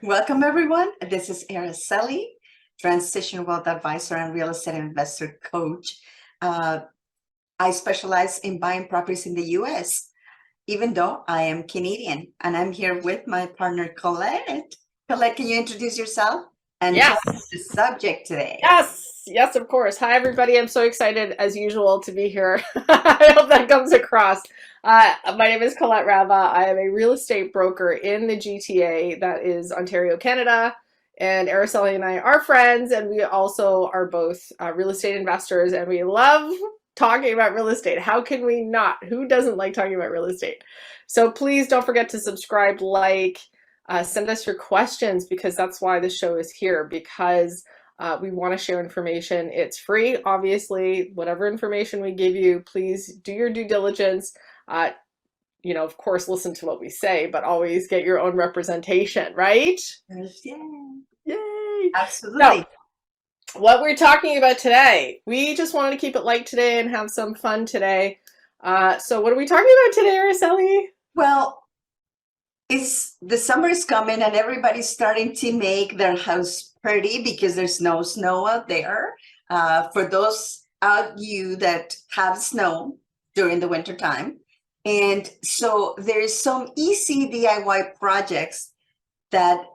Welcome, everyone. This is Araceli, Transition Wealth Advisor and Real Estate Investor Coach. I specialize in buying properties in the U.S., even though I am Canadian. And I'm here with my partner, Colette. Colette, can you introduce yourself and tell Yes. us the subject today? Yes, of course. Hi, everybody. I'm so excited, as usual, to be here. I hope that comes across. My name is Colette Rava. I am a real estate broker in the GTA, that is Ontario, Canada. And Araceli and I are friends, and we also are both real estate investors, and we love talking about real estate. How can we not? Who doesn't like talking about real estate? So please don't forget to subscribe, send us your questions, because that's why the show is here, because we want to share information. It's free, obviously. Whatever information we give you, please do your due diligence. Of course, listen to what we say, but always get your own representation, right? Yeah, Yay! So, absolutely. what we're talking about today, we just wanted to keep it light today and have some fun today. So what are we talking about today, Araceli? Well, the summer is coming and everybody's starting to make their house pretty because there's no snow out there. For those of you that have snow during the winter time. And so there's some easy DIY projects that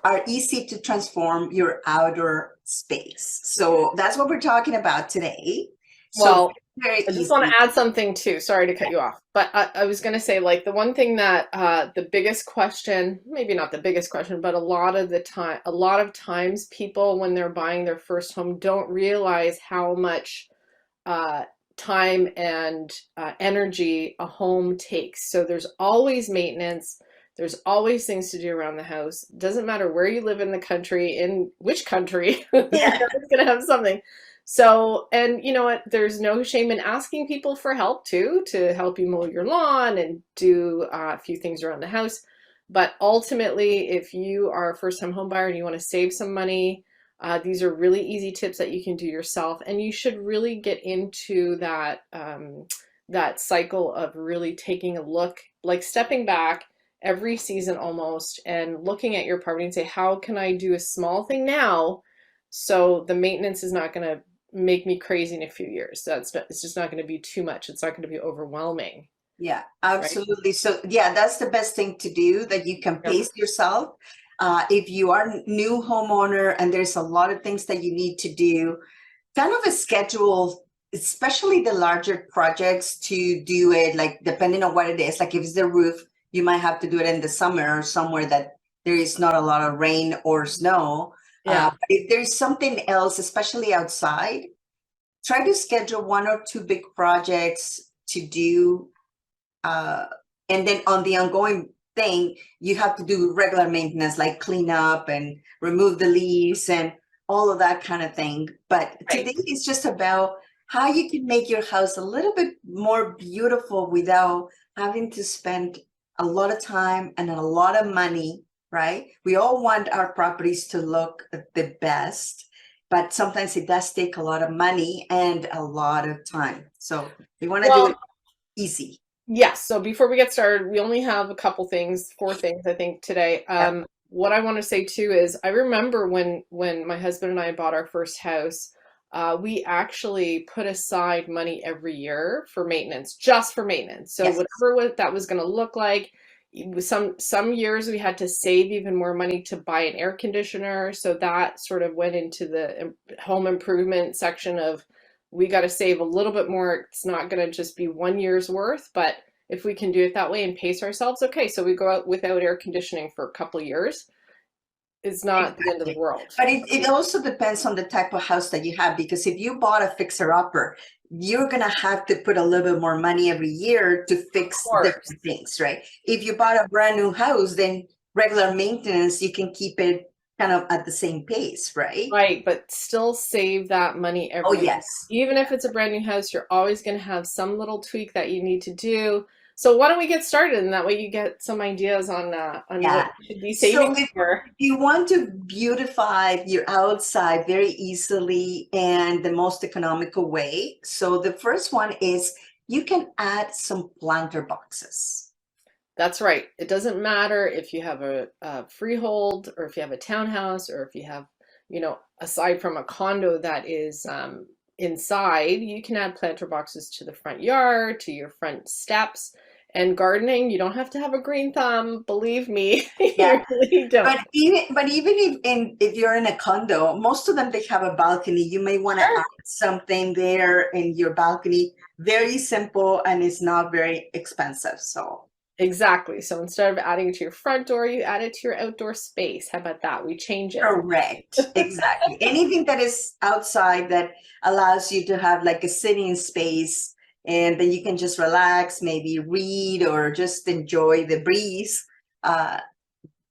are easy to transform your outdoor space. So that's what we're talking about today. So Well, very I just easy. want to add something too. Sorry to cut you off, but I was going to say, like, the one thing that the biggest question, maybe not the biggest question, but a lot of times people, when they're buying their first home, don't realize how much time and energy a home takes. So there's always maintenance. There's always things to do around the house. Doesn't matter where you live in the country, in which country, you're Yeah. always going to have something. So, and you know what? There's no shame in asking people for help too, to help you mow your lawn and do a few things around the house. But ultimately, if you are a first-time home buyer and you want to save some money, these are really easy tips that you can do yourself, and you should really get into that cycle of really taking a look, like stepping back every season almost, and looking at your property and say, how can I do a small thing now so the maintenance is not going to make me crazy in a few years? It's just not going to be too much. It's not going to be overwhelming, Yeah, right? absolutely. So yeah, that's the best thing to do, that you can Yep. pace yourself. If you are new homeowner and there's a lot of things that you need to do, kind of a schedule, especially the larger projects, to do it, like depending on what it is. Like if it's the roof, you might have to do it in the summer or somewhere that there is not a lot of rain or snow. Yeah. But if there's something else, especially outside, try to schedule one or two big projects to do, uh, and then on the ongoing thing, you have to do regular maintenance, like clean up and remove the leaves and all of that kind of thing. But Right. today is just about how you can make your house a little bit more beautiful without having to spend a lot of time and a lot of money, right? We all want our properties to look the best, but sometimes it does take a lot of money and a lot of time. So we want to do it Well, easy. yes. So before we get started, we only have a couple things, four things, I think, today. Yeah. What I want to say too is, I remember when my husband and I bought our first house, we actually put aside money every year for maintenance, just for maintenance. So Yes. whatever that was going to look like. Some years we had to save even more money to buy an air conditioner. So that sort of went into the home improvement section of, we got to save a little bit more. It's not going to just be 1 year's worth, but if we can do it that way and pace ourselves, okay. So we go out without air conditioning for a couple of years. It's not the end of the Exactly. world. But it also depends on the type of house that you have, because if you bought a fixer-upper, you're going to have to put a little bit more money every year to Of fix course. different things, right? If you bought a brand new house, then regular maintenance, you can keep it kind of at the same pace, right? Right, but still save that money Oh, every year. yes. Even if it's a brand new house, you're always going to have some little tweak that you need to do. So why don't we get started, and that way you get some ideas on what Yeah. you should be So saving for. if you want to beautify your outside very easily and the most economical way, so the first one is you can add some planter boxes. That's right. It doesn't matter if you have a freehold or if you have a townhouse or if you have, aside from a condo that is inside, you can add planter boxes to the front yard, to your front steps. And gardening, you don't have to have a green thumb. Believe me, Yeah. you really don't. But even if you're in a condo, most of them they have a balcony. You may want to Sure. add something there in your balcony. Very simple and it's not very expensive. So Exactly. So instead of adding it to your front door, you add it to your outdoor space. How about that? We change it. correct. Exactly. Anything that is outside that allows you to have like a sitting space and then you can just relax, maybe read or just enjoy the breeze. Uh,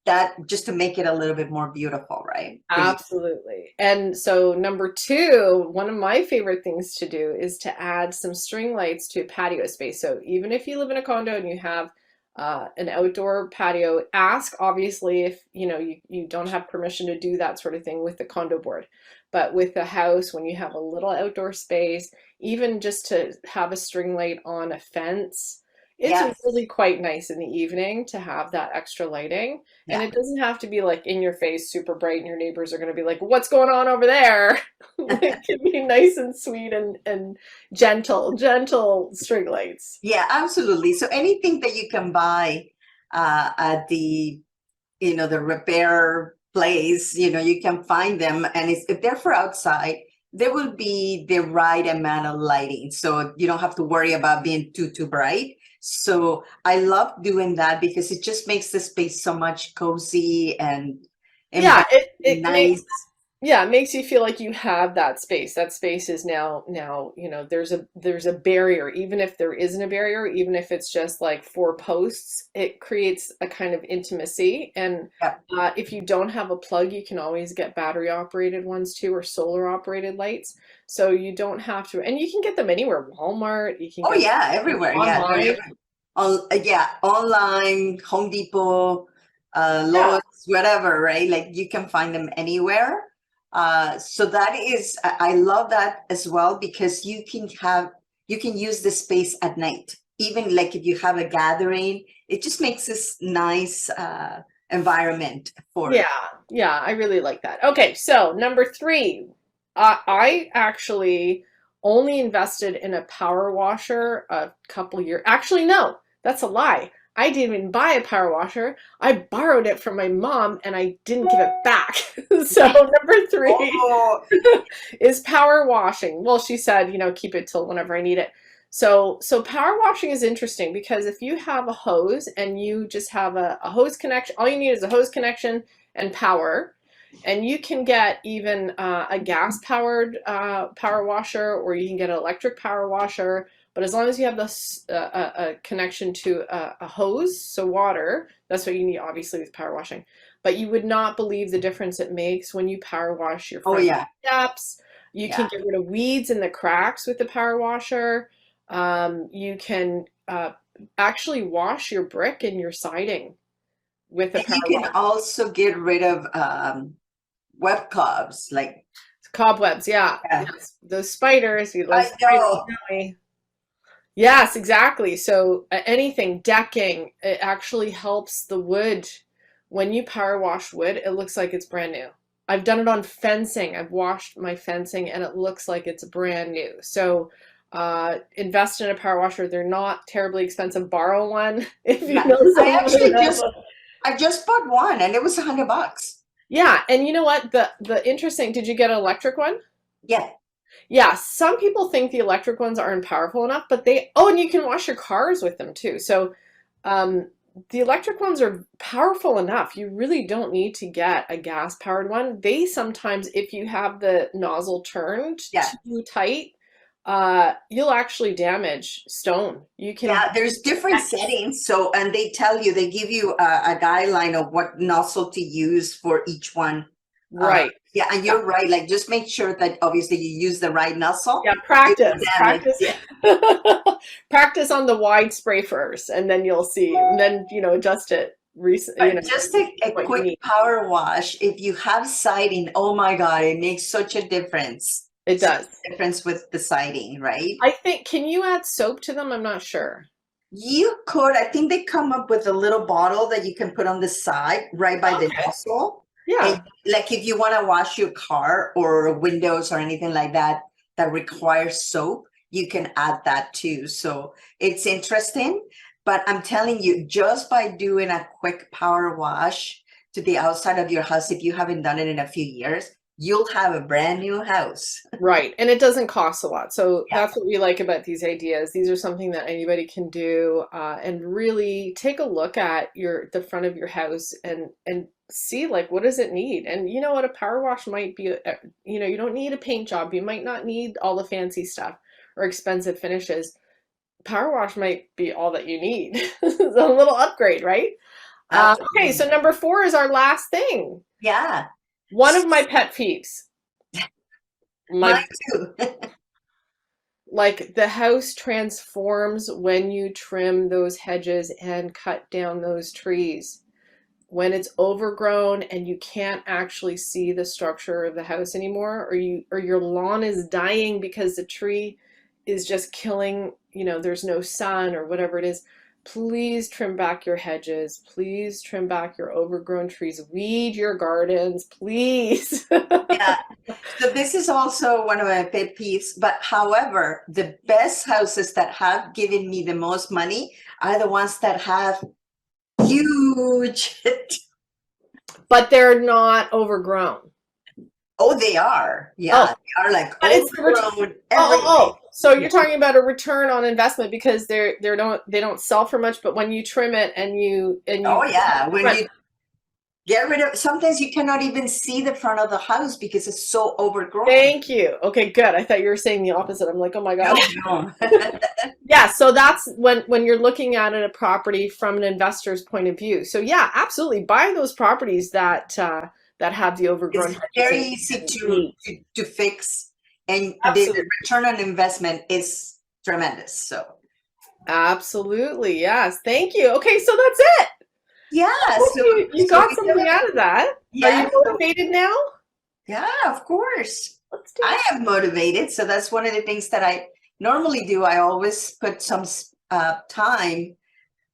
that just to make it a little bit more beautiful, right? For you. Absolutely. And so number two, one of my favorite things to do is to add some string lights to a patio space. So even if you live in a condo and you have an outdoor patio, ask obviously if you don't have permission to do that sort of thing with the condo board. But with the house, when you have a little outdoor space, even just to have a string light on a fence, it's Yes. really quite nice in the evening to have that extra lighting. And Yeah. it doesn't have to be like in your face, super bright, and your neighbors are going to be like, "What's going on over there?" Like, it can be nice and sweet and gentle, gentle string lights. Yeah, absolutely. So anything that you can buy at the repair place, you can find them. And if they're for outside, there will be the right amount of lighting. So you don't have to worry about being too bright. So I love doing that because it just makes the space so much cozy and Yeah, it makes nice. Yeah, it makes you feel like you have that space. That space is now, there's a barrier. Even if there isn't a barrier, even if it's just like four posts, it creates a kind of intimacy. And Yeah. if you don't have a plug, you can always get battery operated ones too, or solar operated lights. So you don't have to, and you can get them anywhere. Walmart, you can Oh get yeah, them everywhere. Yeah, they're online. everywhere. Yeah, online, Home Depot, Yeah. Lowe's, whatever, right? Like you can find them anywhere. So that is, I love that as well because you can use the space at night. Even like if you have a gathering, it just makes this nice environment for Yeah, it. yeah, I really like that. Okay, so number three, I actually only invested in a power washer a couple years. Actually, no, that's a lie. I didn't even buy a power washer. I borrowed it from my mom and I didn't give it back. So number three Oh, is power washing. Well, she said, keep it till whenever I need it. So power washing is interesting because if you have a hose and you just have a hose connection, all you need is a hose connection and power. And you can get even a gas powered power washer, or you can get an electric power washer. But as long as you have this a connection to a hose, so water, that's what you need obviously with power washing. But you would not believe the difference it makes when you power wash your oh front yeah, steps. You can yeah. get rid of weeds in the cracks with the power washer. You can actually wash your brick and your siding with a And you power can washer. also get rid of web cobs, like Cobwebs, yeah. yeah. Yes. Those spiders, we love I spiders, know. don't we? Yes, exactly. So anything, decking, it actually helps the wood. When you power wash wood, it looks like it's brand new. I've done it on fencing. I've washed my fencing and it looks like it's brand new. So invest in a power washer. They're not terribly expensive. Borrow one if you Yeah. know I someone who actually has just one. I just bought one and it was $100. Yeah, and you know what? The interesting, did you get an electric one? Yeah. Yeah, some people think the electric ones aren't powerful enough, but and you can wash your cars with them too. So, um, the electric ones are powerful enough. You really don't need to get a gas powered one. They sometimes, if you have the nozzle turned Yeah. too tight, you'll actually damage stone. You can, Yeah, there's different settings. So, and they give you a guideline of what nozzle to use for each one. Uh, right. yeah, and Yeah, you're right. Like, just make sure that obviously you use the right nozzle. yeah, It will practice, damage. practice. Yeah. Practice on the wide spray first, and then you'll see, and then, adjust it, But just a what you quick need. power wash, if you have siding, oh my God, it makes such a difference. It Such does. a difference with the siding, right? I think, can you add soap to them? I'm not sure. You could, I think they come up with a little bottle that you can put on the side right by the Okay. nozzle. Yeah. And like if you want to wash your car or windows or anything like that that requires soap, you can add that too. So it's interesting. But I'm telling you, just by doing a quick power wash to the outside of your house, if you haven't done it in a few years, you'll have a brand new house. Right. And it doesn't cost a lot. So Yeah. that's what we like about these ideas. These are something that anybody can do, and really take a look at the front of your house and see like what does it need. And you know what, a power wash might be, you don't need a paint job. You might not need all the fancy stuff or expensive finishes. Power wash might be all that you need. It's a little upgrade, right? Okay, so Absolutely. number 4 is our last thing. Yeah. One of my pet peeves. Mine My too. Like the house transforms when you trim those hedges and cut down those trees. When it's overgrown and you can't actually see the structure of the house anymore, or your lawn is dying because the tree is just killing, there's no sun or whatever it is, please trim back your hedges. Please trim back your overgrown trees. Weed your gardens, please. Yeah. So this is also one of my pet peeves. But however, the best houses that have given me the most money are the ones that have huge. But they're not overgrown. Oh, they are. Oh, Yeah, they are like but it's the overgrown, oh. everything. So Yeah. you're talking about a return on investment because they don't sell for much, but when you trim it and you Oh, yeah. When front. you get rid of, sometimes you cannot even see the front of the house because it's so overgrown. Thank you. Okay, good. I thought you were saying the opposite. I'm like, oh my God. No, no. Yeah, so that's when you're looking at a property from an investor's point of view. So yeah, absolutely buy those properties that have the overgrown It's hedges very and, easy and to, weeds. to fix, and the Absolutely. return on investment is tremendous. So Absolutely. Yes. Thank you. Okay, so that's it. yeah, Hope you so got we did something it. out of that. Are Yeah, you motivated now? yeah, of course. Let's do I it. am motivated. So that's one of the things that I normally do. I always put some time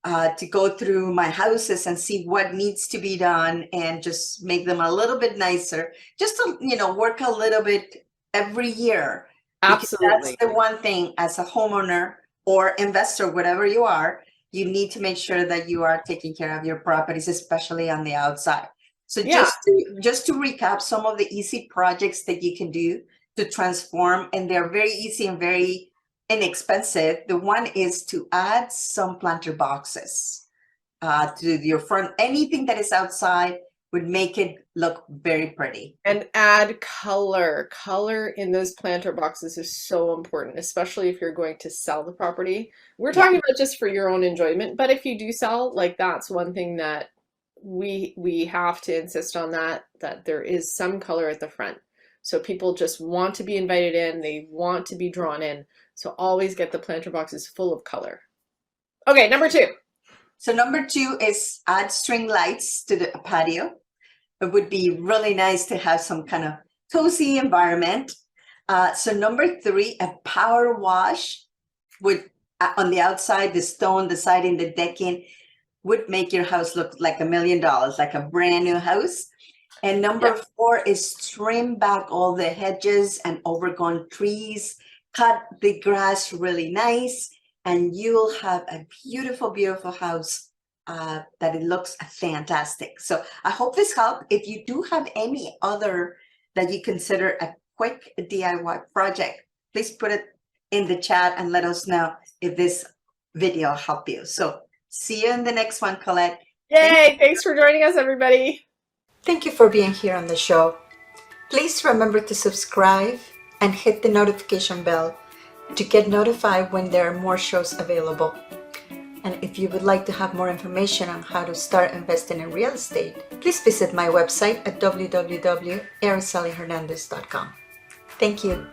to go through my houses and see what needs to be done and just make them a little bit nicer. Just to, work a little bit every year, because that's Absolutely. the one thing as a homeowner or investor, whatever you are, you need to make sure that you are taking care of your properties, especially on the outside. So Yeah, just to recap some of the easy projects that you can do to transform, and they're very easy and very inexpensive. The one is to add some planter boxes to your front. Anything that is outside would make it look very pretty. and add color. Color in those planter boxes is so important, especially if you're going to sell the property. We're Yeah, talking about just for your own enjoyment, but if you do sell, like that's one thing that we have to insist on, that there is some color at the front. So people just want to be invited in, they want to be drawn in. So always get the planter boxes full of color. Okay, number 2. so number 2 is add string lights to the patio. It would be really nice to have some kind of cozy environment. So number 3, a power wash would, on the outside, the stone, the siding, the decking, would make your house look like $1 million, like a brand new house. And number Yeah. 4 is trim back all the hedges and overgrown trees, cut the grass really nice, and you'll have a beautiful, beautiful house that it looks fantastic. So I hope this helped. If you do have any other that you consider a quick DIY project, please put it in the chat and let us know if this video helped you. So see you in the next one, Colette. Yay! Thanks for joining us, everybody. Thank you for being here on the show. Please remember to subscribe and hit the notification bell to get notified when there are more shows available. And if you would like to have more information on how to start investing in real estate, please visit my website at www.aracelyhernandez.com. Thank you.